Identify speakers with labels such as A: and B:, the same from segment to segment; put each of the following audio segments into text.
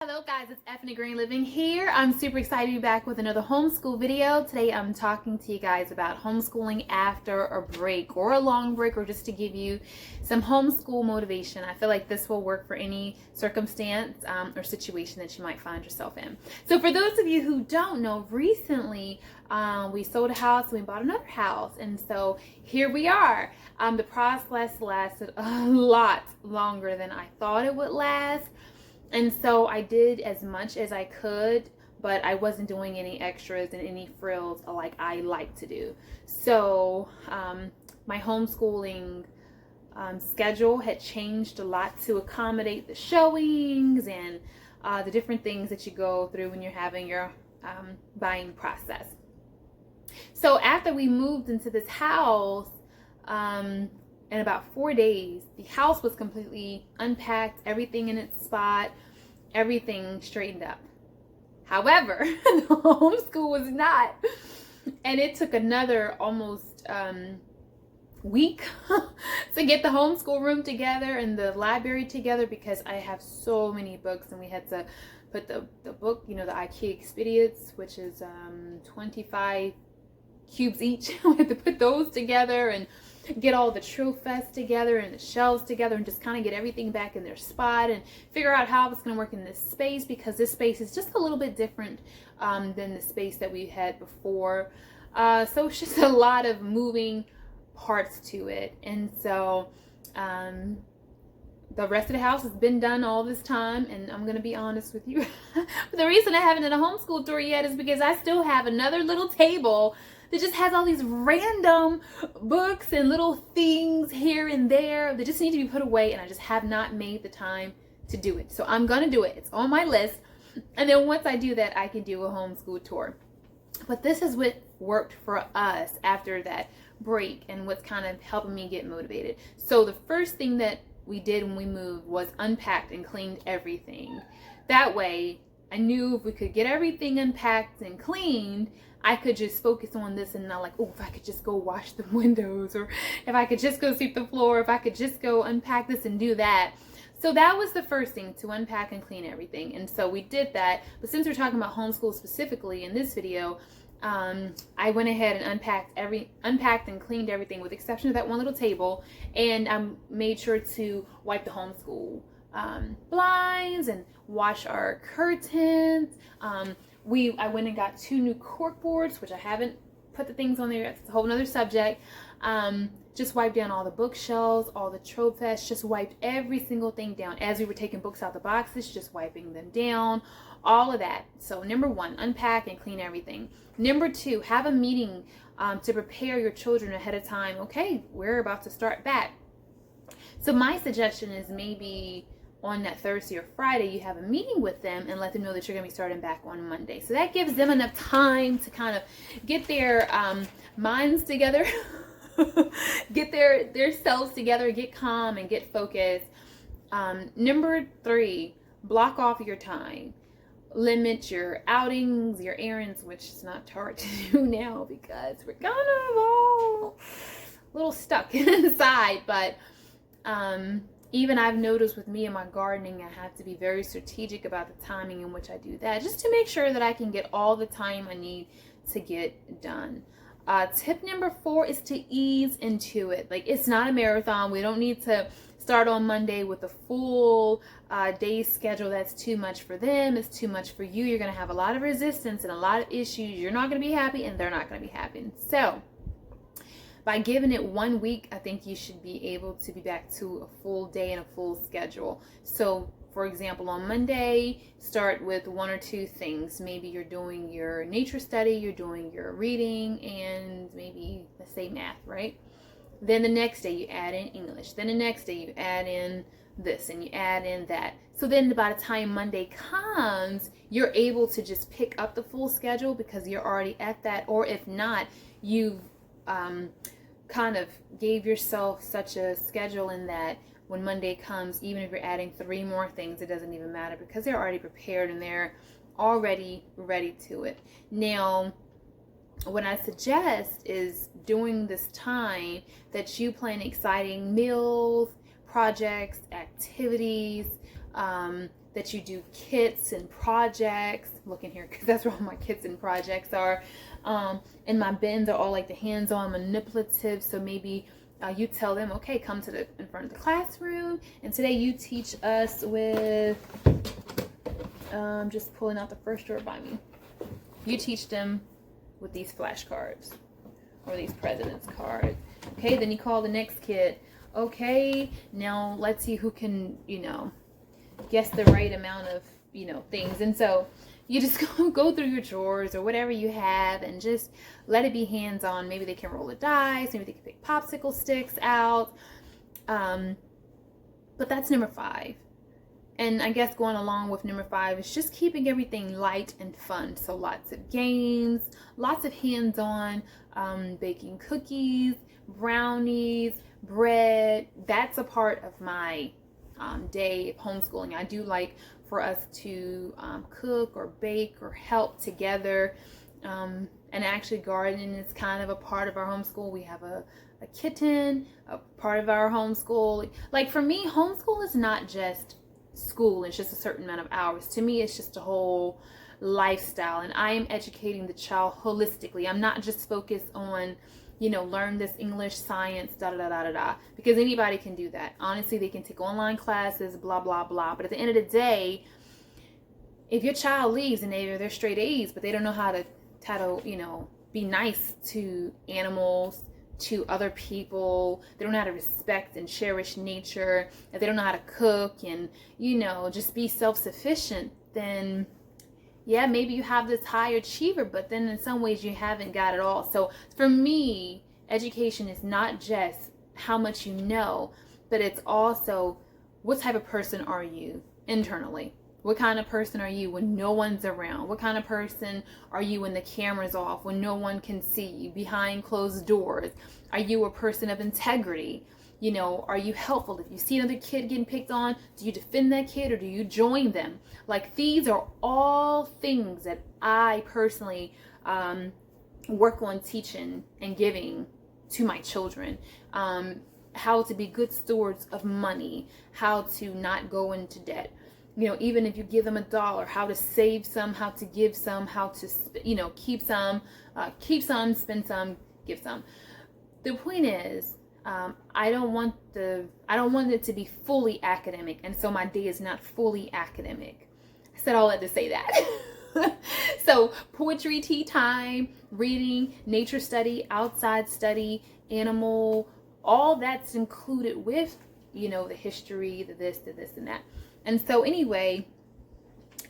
A: Hello guys, it's Effie Green Living here. I'm super excited to be back with another homeschool video. Today I'm talking to you guys about homeschooling after a break or a long break, or just to give you some homeschool motivation. I feel like this will work for any circumstance or situation that you might find yourself in. So for those of you who don't know, recently we sold a house and we bought another house, and so here we are. The process lasted a lot longer than I thought it would last. And so I did as much as I could, but I wasn't doing any extras and any frills like I like to do. So my homeschooling schedule had changed a lot to accommodate the showings and the different things that you go through when you're having your buying process. So after we moved into this house, in about 4 days, the house was completely unpacked, everything in its spot, everything straightened up. However, the homeschool was not. And it took another almost week to get the homeschool room together and the library together, because I have so many books, and we had to put the book, the IKEA Expedients, which is 25 cubes each. We had to put those together and get all the trophies together and the shelves together and just kind of get everything back in their spot and figure out how it's going to work in this space, because this space is just a little bit different than the space that we had before. So it's just a lot of moving parts to it. And so the rest of the house has been done all this time, and I'm going to be honest with you. The reason I haven't done a homeschool tour yet is because I still have another little table that just has all these random books and little things here and there that just need to be put away, and I just have not made the time to do it. So I'm going to do it. It's on my list. And then once I do that, I can do a homeschool tour. But this is what worked for us after that break and what's kind of helping me get motivated. So the first thing that we did when we moved was unpacked and cleaned everything. That way, I knew if we could get everything unpacked and cleaned, I could just focus on this and not like, oh, if I could just go wash the windows, or if I could just go sweep the floor, if I could just go unpack this and do that. So that was the first thing, to unpack and clean everything. And so we did that. But since we're talking about homeschool specifically in this video, I went ahead and unpacked and cleaned everything, with the exception of that one little table. And I made sure to wipe the homeschool blinds and wash our curtains. I went and got 2 new cork boards, which I haven't put the things on there. It's a whole nother subject. Just wiped down all the bookshelves, all the trophies, just wiped every single thing down. As we were taking books out the boxes, just wiping them down, all of that. So number 1, unpack and clean everything. Number 2, have a meeting to prepare your children ahead of time. Okay, we're about to start back. So my suggestion is maybe on that Thursday or Friday, you have a meeting with them and let them know that you're going to be starting back on Monday. So that gives them enough time to kind of get their minds together, get their selves together, get calm and get focused. Number 3, block off your time. Limit your outings, your errands, which is not hard to do now because we're kind of all a little stuck inside. But even I've noticed with me and my gardening, I have to be very strategic about the timing in which I do that, just to make sure that I can get all the time I need to get done. Tip number 4 is to ease into it. Like, it's not a marathon. We don't need to start on Monday with a full day schedule. That's too much for them. It's too much for you. You're going to have a lot of resistance and a lot of issues. You're not going to be happy, and they're not going to be happy. So by giving it 1 week, I think you should be able to be back to a full day and a full schedule. So for example, on Monday, start with 1 or 2 things. Maybe you're doing your nature study, you're doing your reading, and maybe, let's say, math, right? Then the next day you add in English. Then the next day you add in this and you add in that. So then by the time Monday comes, you're able to just pick up the full schedule because you're already at that. Or if not, you've kind of gave yourself such a schedule in that when Monday comes, even if you're adding 3 more things, it doesn't even matter because they're already prepared and they're already ready to it. Now, what I suggest is during this time that you plan exciting meals, projects, activities, that that you do kits and projects. Look in here because that's where all my kits and projects are. And my bins are all like the hands-on manipulative. So maybe you tell them, okay, come to in front of the classroom, and today you teach us with, just pulling out the first drawer by me. You teach them with these flashcards or these president's cards. Okay, then you call the next kid. Okay, now let's see who can, guess the right amount of, things. And so you just go through your drawers or whatever you have and just let it be hands-on. Maybe they can roll a dice. Maybe they can pick popsicle sticks out. But that's number 5. And I guess going along with number 5 is just keeping everything light and fun. So lots of games, lots of hands-on, baking cookies, brownies, bread. That's a part of my day of homeschooling. I do like for us to cook or bake or help together. And actually gardening is kind of a part of our homeschool. We have a kitten, a part of our homeschool. Like for me, homeschool is not just school. It's just a certain amount of hours. To me, it's just a whole lifestyle. And I am educating the child holistically. I'm not just focused on, learn this English, science, da-da-da-da-da-da. Because anybody can do that. Honestly, they can take online classes, blah, blah, blah. But at the end of the day, if your child leaves and they're straight A's, but they don't know how to be nice to animals, to other people, they don't know how to respect and cherish nature, if they don't know how to cook and, just be self-sufficient, then yeah, maybe you have this high achiever, but then in some ways you haven't got it all. So for me, education is not just how much you know, but it's also what type of person are you internally? What kind of person are you when no one's around? What kind of person are you when the camera's off, when no one can see you, behind closed doors? Are you a person of integrity? Are you helpful? If you see another kid getting picked on, do you defend that kid or do you join them? Like, these are all things that I personally work on teaching and giving to my children. How to be good stewards of money, how to not go into debt. Even if you give them $1, how to save some, how to give some, how to, keep some, spend some, give some. The point is, I don't want it to be fully academic, and so my day is not fully academic. I said all that to say that. So poetry, tea time, reading, nature study, outside study, animal, all that's included with, the history, the this, and that. And so anyway,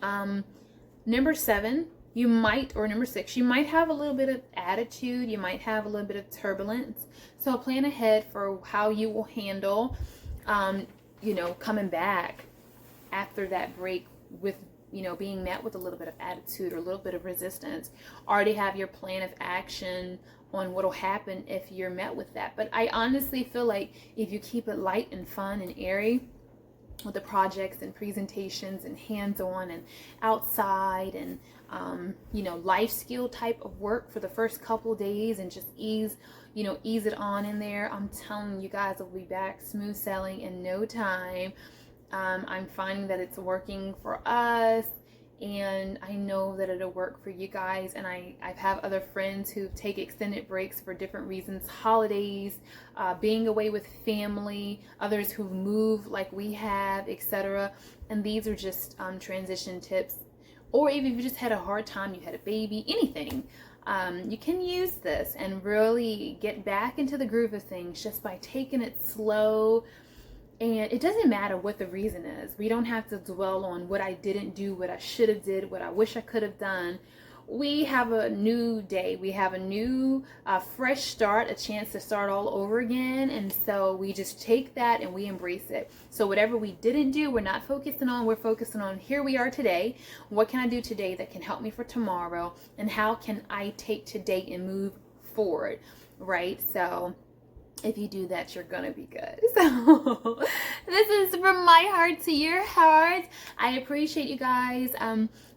A: number 7, number 6, you might have a little bit of attitude, you might have a little bit of turbulence. So plan ahead for how you will handle, coming back after that break with, being met with a little bit of attitude or a little bit of resistance. Already have your plan of action on what will happen if you're met with that. But I honestly feel like if you keep it light and fun and airy, with the projects and presentations and hands-on and outside and life skill type of work for the first couple days, and just ease it on in there, I'm telling you guys, will be back smooth sailing in no time. I'm finding that it's working for us, and I know that it'll work for you guys. And I've have other friends who take extended breaks for different reasons, holidays, being away with family, others who move like we have, etc. And these are just transition tips. Or even if you just had a hard time, you had a baby, anything, you can use this and really get back into the groove of things just by taking it slow. And it doesn't matter what the reason is. We don't have to dwell on what I didn't do, what I should have did, what I wish I could have done. We have a new day. We have a new, fresh start, a chance to start all over again. And so we just take that and we embrace it. So whatever we didn't do, we're not focusing on. We're focusing on here we are today. What can I do today that can help me for tomorrow? And how can I take today and move forward, right? So if you do that, you're gonna be good. So this is from my heart to your heart. I appreciate you guys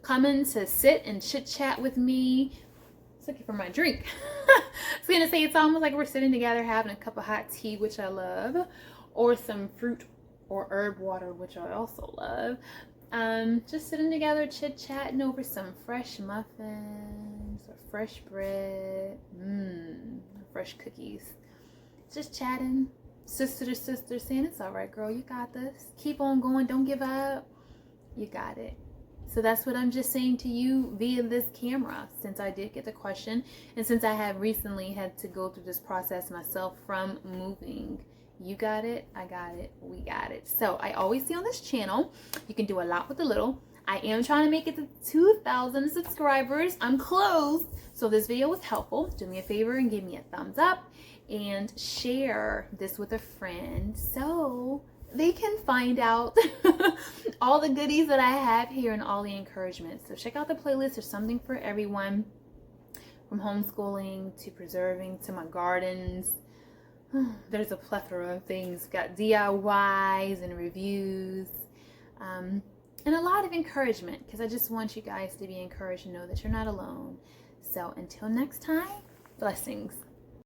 A: coming to sit and chit chat with me. I was looking for my drink. I was gonna say it's almost like we're sitting together having a cup of hot tea, which I love, or some fruit or herb water, which I also love. Just sitting together, chit-chatting over some fresh muffins or fresh bread, fresh cookies. Just chatting, sister to sister, saying, it's all right, girl, you got this. Keep on going, don't give up. You got it. So that's what I'm just saying to you via this camera, since I did get the question, and since I have recently had to go through this process myself from moving. You got it, I got it, we got it. So I always say on this channel, you can do a lot with a little. I am trying to make it to 2,000 subscribers. I'm close. So if this video was helpful, do me a favor and give me a thumbs up and share this with a friend so they can find out all the goodies that I have here and all the encouragement. So check out the playlist. There's something for everyone, from homeschooling to preserving to my gardens. There's a plethora of things. We've got DIYs and reviews, and a lot of encouragement, because I just want you guys to be encouraged and know that you're not alone. So until next time, blessings.